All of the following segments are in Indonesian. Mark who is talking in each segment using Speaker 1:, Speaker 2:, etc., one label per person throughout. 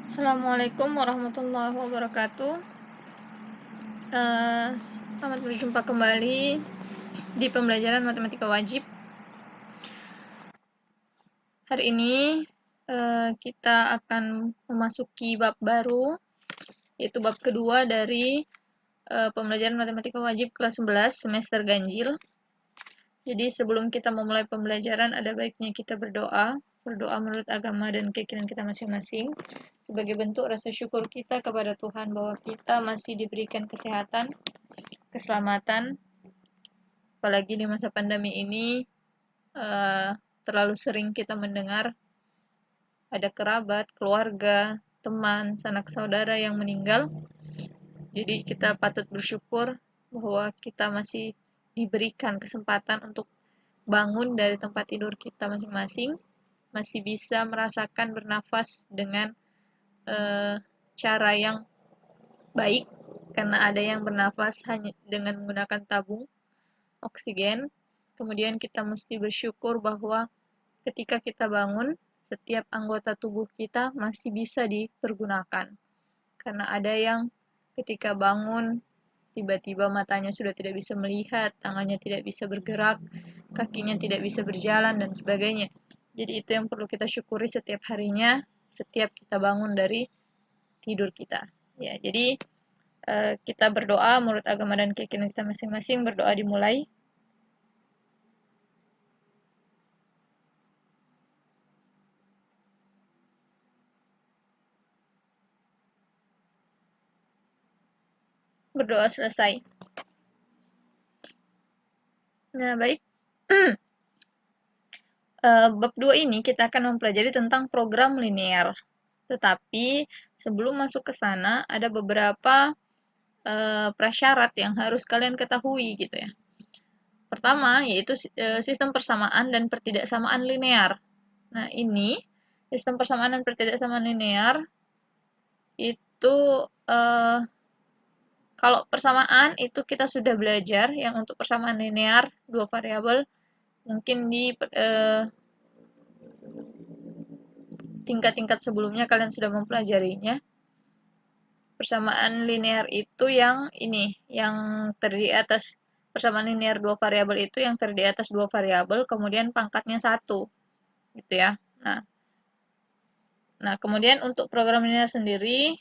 Speaker 1: Assalamualaikum warahmatullahi wabarakatuh. Selamat berjumpa kembali di pembelajaran matematika wajib. Hari ini kita akan memasuki bab baru, yaitu bab kedua dari pembelajaran matematika wajib kelas 11 semester ganjil. Jadi sebelum kita memulai pembelajaran, ada baiknya kita berdoa menurut agama dan keyakinan kita masing-masing, sebagai bentuk rasa syukur kita kepada Tuhan bahwa kita masih diberikan kesehatan, keselamatan, apalagi di masa pandemi ini. Terlalu sering kita mendengar ada kerabat, keluarga, teman, sanak saudara yang meninggal. Jadi kita patut bersyukur bahwa kita masih diberikan kesempatan untuk bangun dari tempat tidur kita masing-masing, masih bisa merasakan bernafas dengan cara yang baik, karena ada yang bernafas hanya dengan menggunakan tabung oksigen. Kemudian kita mesti bersyukur bahwa ketika kita bangun, setiap anggota tubuh kita masih bisa dipergunakan. Karena ada yang ketika bangun, tiba-tiba matanya sudah tidak bisa melihat, tangannya tidak bisa bergerak, kakinya tidak bisa berjalan, dan sebagainya. Jadi itu yang perlu kita syukuri setiap harinya, setiap kita bangun dari tidur kita. Ya, jadi kita berdoa menurut agama dan keyakinan kita masing-masing. Berdoa dimulai. Berdoa selesai. Nah, baik. Bab 2 ini kita akan mempelajari tentang program linear. Tetapi sebelum masuk ke sana, ada beberapa prasyarat yang harus kalian ketahui gitu ya. Pertama, yaitu sistem persamaan dan pertidaksamaan linear. Nah, ini sistem persamaan dan pertidaksamaan linear itu kalau persamaan itu kita sudah belajar yang untuk persamaan linear dua variabel, mungkin di tingkat-tingkat sebelumnya kalian sudah mempelajarinya. Persamaan linear itu yang ini, yang terdiri atas persamaan linear dua variabel itu yang terdiri atas dua variabel, kemudian pangkatnya satu, gitu ya. Nah, kemudian untuk program linear sendiri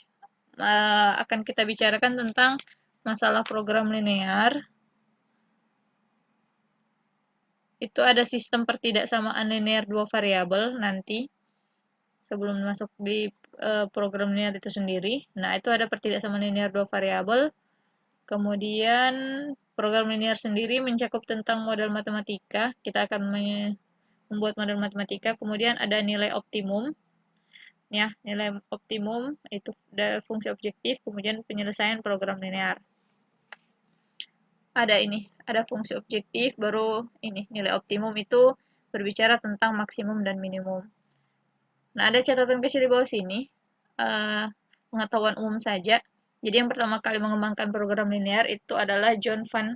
Speaker 1: akan kita bicarakan tentang masalah program linear. Itu ada sistem pertidaksamaan linear dua variabel nanti sebelum masuk di program linear itu sendiri. Nah, itu ada pertidaksamaan linear dua variabel. Kemudian program linear sendiri mencakup tentang model matematika. Kita akan membuat model matematika. Kemudian ada nilai optimum. Ya, nilai optimum itu fungsi objektif, kemudian penyelesaian program linear. Ada fungsi objektif, baru ini nilai optimum itu berbicara tentang maksimum dan minimum. Nah, ada catatan kecil di bawah sini, pengetahuan umum saja. Jadi yang pertama kali mengembangkan program linear itu adalah John van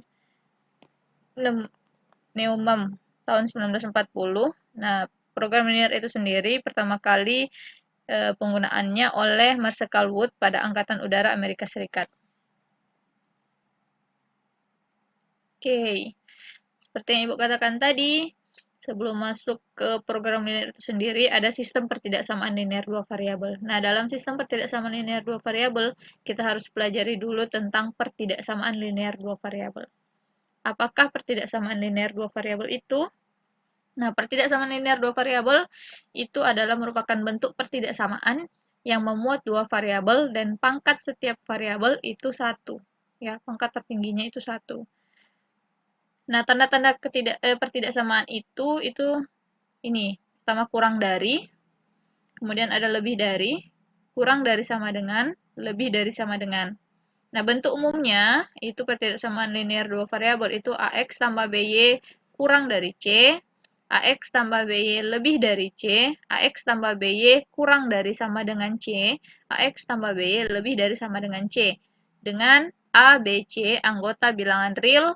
Speaker 1: Neumann tahun 1940. Nah, program linear itu sendiri pertama kali penggunaannya oleh Marshall Wood pada Angkatan Udara Amerika Serikat. Oke, seperti yang Ibu katakan tadi, sebelum masuk ke program linear itu sendiri, ada sistem pertidaksamaan linear dua variabel. Nah, dalam sistem pertidaksamaan linear dua variabel, kita harus pelajari dulu tentang pertidaksamaan linear dua variabel. Apakah pertidaksamaan linear dua variabel itu? Nah, pertidaksamaan linear dua variabel itu adalah merupakan bentuk pertidaksamaan yang memuat dua variabel dan pangkat setiap variabel itu satu. Ya, pangkat tertingginya itu satu. Nah, tanda-tanda pertidaksamaan itu ini. Pertama, kurang dari, kemudian ada lebih dari, kurang dari sama dengan, lebih dari sama dengan. Nah, bentuk umumnya itu pertidaksamaan linear dua variabel itu AX tambah BY kurang dari C, AX tambah BY lebih dari C, AX tambah BY kurang dari sama dengan C, AX tambah BY lebih dari sama dengan C. Dengan A, B, C anggota bilangan real,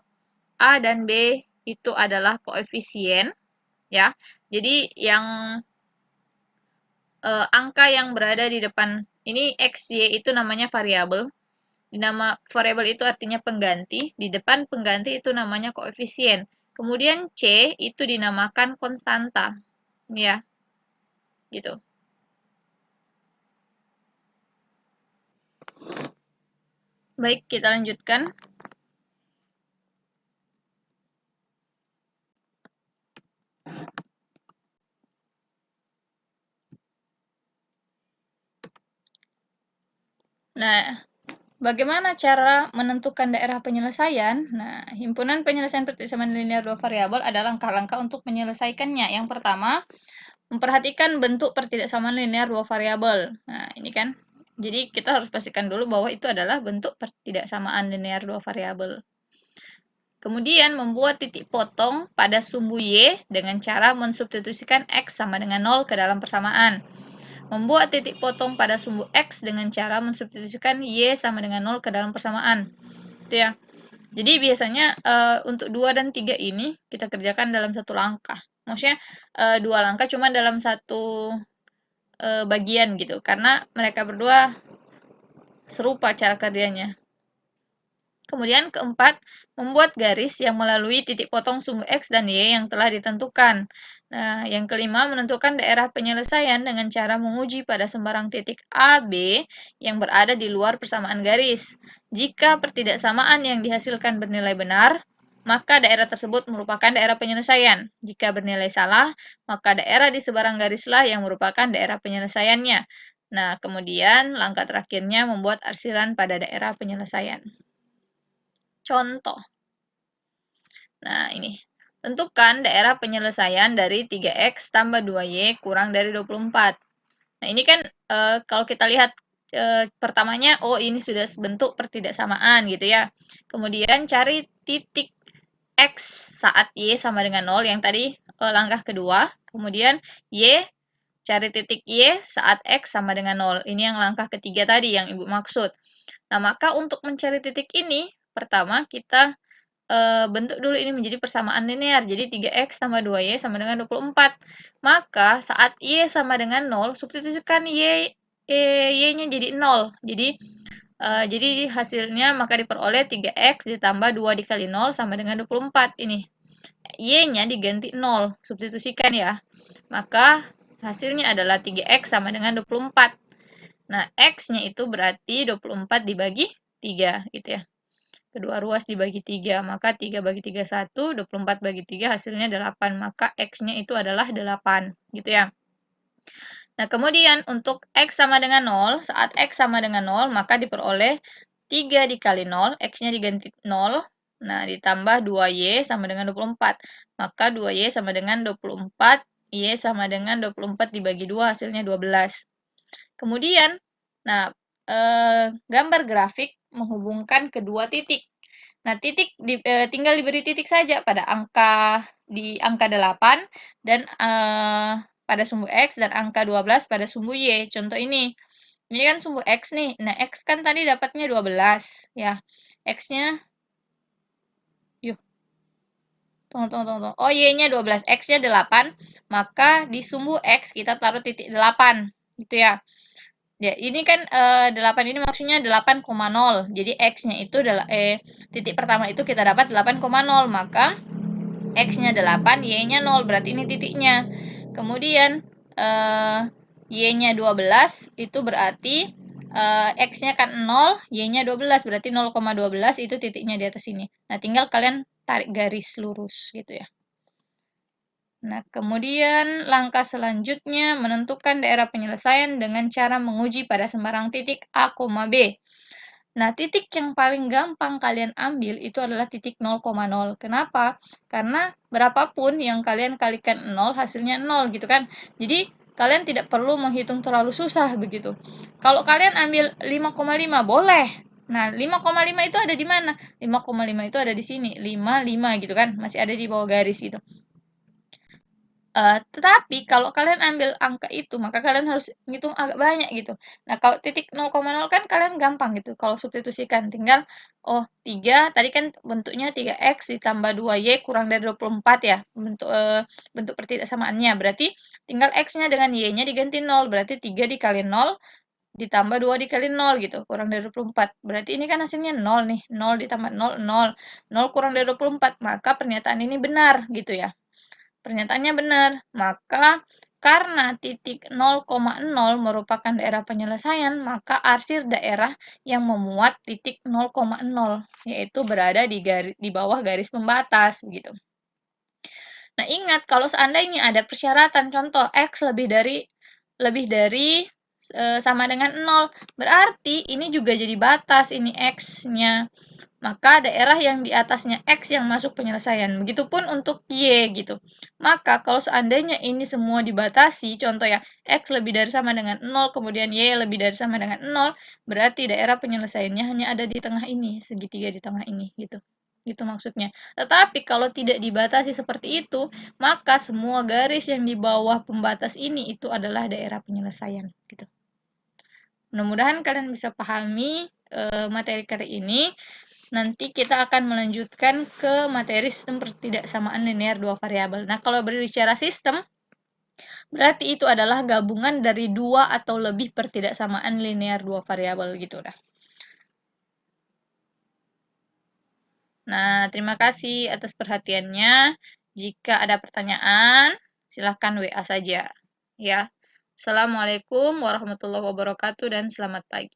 Speaker 1: A dan B itu adalah koefisien, ya. Jadi yang angka yang berada di depan. Ini X, Y itu namanya variabel. Nama variabel itu artinya pengganti. Di depan pengganti itu namanya koefisien. Kemudian C itu dinamakan konstanta. Ya, gitu. Baik, kita lanjutkan. Nah, bagaimana cara menentukan daerah penyelesaian? Nah, himpunan penyelesaian pertidaksaamaan linear dua variabel adalah langkah-langkah untuk menyelesaikannya. Yang pertama, memperhatikan bentuk pertidaksamaan linear dua variabel. Nah, ini kan. Jadi, kita harus pastikan dulu bahwa itu adalah bentuk pertidaksamaan linear dua variabel. Kemudian, membuat titik potong pada sumbu Y dengan cara mensubstitusikan X sama dengan 0 ke dalam persamaan. Membuat titik potong pada sumbu X dengan cara mensubstitusikan Y sama dengan 0 ke dalam persamaan. Itu ya. Jadi biasanya untuk 2 dan 3 ini kita kerjakan dalam satu langkah. Maksudnya 2 langkah cuma dalam satu bagian gitu. Karena mereka berdua serupa cara kerjanya. Kemudian keempat, membuat garis yang melalui titik potong sumbu X dan Y yang telah ditentukan. Nah, yang kelima, menentukan daerah penyelesaian dengan cara menguji pada sembarang titik A, B yang berada di luar persamaan garis. Jika pertidaksamaan yang dihasilkan bernilai benar, maka daerah tersebut merupakan daerah penyelesaian. Jika bernilai salah, maka daerah di seberang garislah yang merupakan daerah penyelesaiannya. Nah, kemudian langkah terakhirnya membuat arsiran pada daerah penyelesaian. Contoh. Nah, ini. Tentukan daerah penyelesaian dari 3X tambah 2Y kurang dari 24. Nah, ini kan kalau kita lihat pertamanya, oh ini sudah bentuk pertidaksamaan gitu ya. Kemudian cari titik X saat Y sama dengan 0 yang tadi langkah kedua. Kemudian Y, cari titik Y saat X sama dengan 0. Ini yang langkah ketiga tadi yang Ibu maksud. Nah, maka untuk mencari titik ini, pertama kita bentuk dulu ini menjadi persamaan linear. Jadi 3X tambah 2Y sama dengan 24. Maka saat Y sama dengan 0, substitusikan Y-nya jadi 0. Jadi hasilnya maka diperoleh 3X ditambah 2 dikali 0 sama dengan 24. Ini. Y-nya diganti 0. Substitusikan ya. Maka hasilnya adalah 3X sama dengan 24. Nah, X-nya itu berarti 24 dibagi 3 gitu ya. Kedua ruas dibagi 3, maka 3 bagi 3 1, 24 bagi 3 hasilnya 8, maka X-nya itu adalah 8, gitu ya. Nah, kemudian untuk X sama dengan 0, saat X sama dengan 0, maka diperoleh 3 dikali 0, X-nya diganti 0, nah ditambah 2Y sama dengan 24, maka 2Y sama dengan 24, Y sama dengan 24 dibagi 2, hasilnya 12. Kemudian, nah, gambar grafik menghubungkan kedua titik. Nah, tinggal diberi titik saja pada di angka 8 dan pada sumbu X dan angka 12 pada sumbu Y. Contoh ini. Ini kan sumbu X nih. Nah, X kan tadi dapatnya 12 ya. X-nya yuk. Tunggu. Oh, Y-nya 12, X-nya 8. Maka di sumbu X kita taruh titik 8. Gitu ya. Ya, ini kan 8 ini maksudnya 8,0. Jadi X-nya itu titik pertama itu kita dapat 8,0. Maka X-nya 8, Y-nya 0. Berarti ini titiknya. Kemudian Y-nya 12 itu berarti X-nya kan 0, Y-nya 12. Berarti 0,12 itu titiknya di atas sini. Nah, tinggal kalian tarik garis lurus gitu ya. Nah, kemudian langkah selanjutnya menentukan daerah penyelesaian dengan cara menguji pada sembarang titik A, B. Nah, titik yang paling gampang kalian ambil itu adalah titik 0,0. Kenapa? Karena berapapun yang kalian kalikan 0, hasilnya 0 gitu kan. Jadi, kalian tidak perlu menghitung terlalu susah begitu. Kalau kalian ambil 5,5 boleh. Nah, 5,5 itu ada di mana? 5,5 itu ada di sini. 5 gitu kan. Masih ada di bawah garis gitu. Tetapi kalau kalian ambil angka itu, maka kalian harus ngitung agak banyak gitu. Nah, kalau titik 0,0 kan kalian gampang gitu. Kalau substitusikan tinggal, oh 3, tadi kan bentuknya 3x ditambah 2y kurang dari 24 ya, bentuk pertidaksamaannya. Berarti tinggal x-nya dengan y-nya diganti 0, berarti 3 dikali 0 ditambah 2 dikali 0 gitu, kurang dari 24. Berarti ini kan hasilnya 0 nih, 0 ditambah 0, 0. 0 kurang dari 24, maka pernyataan ini benar gitu ya. Pernyataannya benar, maka karena titik 0,0 merupakan daerah penyelesaian, maka arsir daerah yang memuat titik 0,0, yaitu berada di bawah garis pembatas gitu. Nah, ingat kalau seandainya ada persyaratan, contoh x lebih dari sama dengan 0, berarti ini juga jadi batas, ini x-nya. Maka daerah yang di atasnya X yang masuk penyelesaian. Begitupun untuk Y gitu. Maka kalau seandainya ini semua dibatasi, contoh ya, X lebih dari sama dengan 0, kemudian Y lebih dari sama dengan 0, berarti daerah penyelesaiannya hanya ada di tengah ini, segitiga di tengah ini gitu. Gitu maksudnya. Tetapi kalau tidak dibatasi seperti itu, maka semua garis yang di bawah pembatas ini itu adalah daerah penyelesaian gitu. Mudah-mudahan kalian bisa pahami materi kali ini. Nanti kita akan melanjutkan ke materi sistem pertidaksamaan linear dua variabel. Nah, kalau berbicara sistem, berarti itu adalah gabungan dari dua atau lebih pertidaksamaan linear dua variabel gitu dah. Nah, terima kasih atas perhatiannya. Jika ada pertanyaan, silahkan WA saja. Ya. Assalamualaikum warahmatullahi wabarakatuh dan selamat pagi.